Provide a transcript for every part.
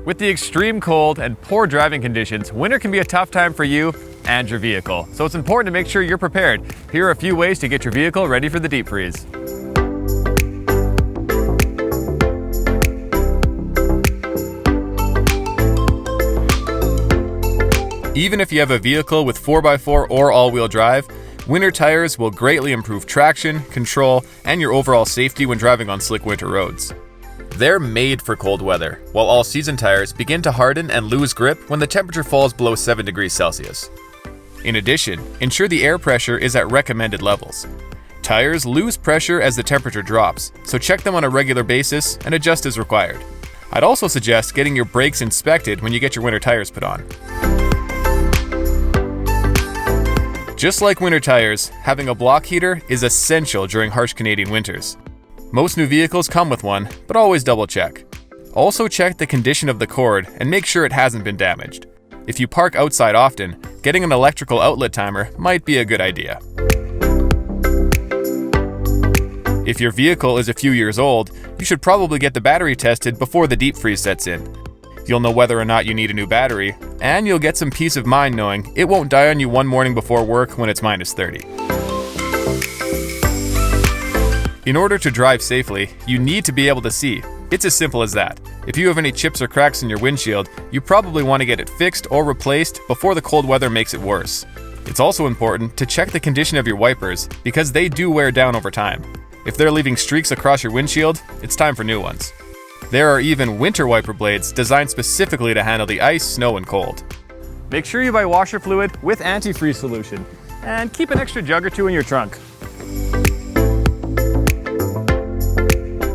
With the extreme cold and poor driving conditions, winter can be a tough time for you and your vehicle. So it's important to make sure you're prepared. Here are a few ways to get your vehicle ready for the deep freeze. Even if you have a vehicle with 4x4 or all-wheel drive, winter tires will greatly improve traction, control, and your overall safety when driving on slick winter roads. They're made for cold weather, while all-season tires begin to harden and lose grip when the temperature falls below 7 degrees Celsius. In addition, ensure the air pressure is at recommended levels. Tires lose pressure as the temperature drops, so check them on a regular basis and adjust as required. I'd also suggest getting your brakes inspected when you get your winter tires put on. Just like winter tires, having a block heater is essential during harsh Canadian winters. Most new vehicles come with one, but always double check. Also check the condition of the cord and make sure it hasn't been damaged. If you park outside often, getting an electrical outlet timer might be a good idea. If your vehicle is a few years old, you should probably get the battery tested before the deep freeze sets in. You'll know whether or not you need a new battery, and you'll get some peace of mind knowing it won't die on you one morning before work when it's minus 30. In order to drive safely, you need to be able to see. It's as simple as that. If you have any chips or cracks in your windshield, you probably want to get it fixed or replaced before the cold weather makes it worse. It's also important to check the condition of your wipers because they do wear down over time. If they're leaving streaks across your windshield, it's time for new ones. There are even winter wiper blades designed specifically to handle the ice, snow, and cold. Make sure you buy washer fluid with antifreeze solution, and keep an extra jug or two in your trunk.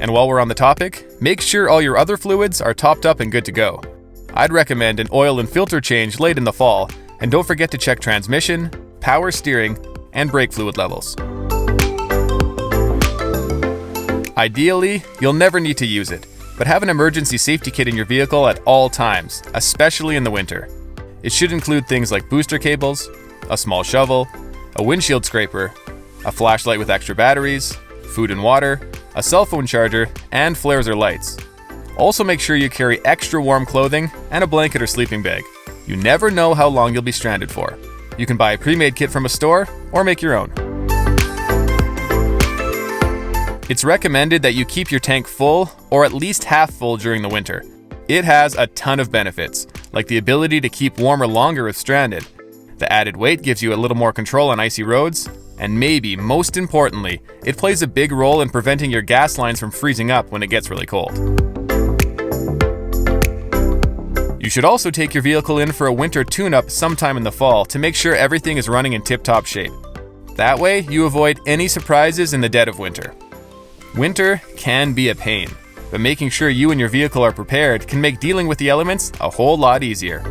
And while we're on the topic, make sure all your other fluids are topped up and good to go. I'd recommend an oil and filter change late in the fall, and don't forget to check transmission, power steering, and brake fluid levels. Ideally, you'll never need to use it, but have an emergency safety kit in your vehicle at all times, especially in the winter. It should include things like booster cables, a small shovel, a windshield scraper, a flashlight with extra batteries, food and water, a cell phone charger, and flares or lights. Also make sure you carry extra warm clothing and a blanket or sleeping bag. You never know how long you'll be stranded for. You can buy a pre-made kit from a store or make your own. It's recommended that you keep your tank full or at least half full during the winter. It has a ton of benefits, like the ability to keep warmer longer if stranded. The added weight gives you a little more control on icy roads, and maybe most importantly, it plays a big role in preventing your gas lines from freezing up when it gets really cold. You should also take your vehicle in for a winter tune-up sometime in the fall to make sure everything is running in tip-top shape. That way, you avoid any surprises in the dead of winter. Winter can be a pain, but making sure you and your vehicle are prepared can make dealing with the elements a whole lot easier.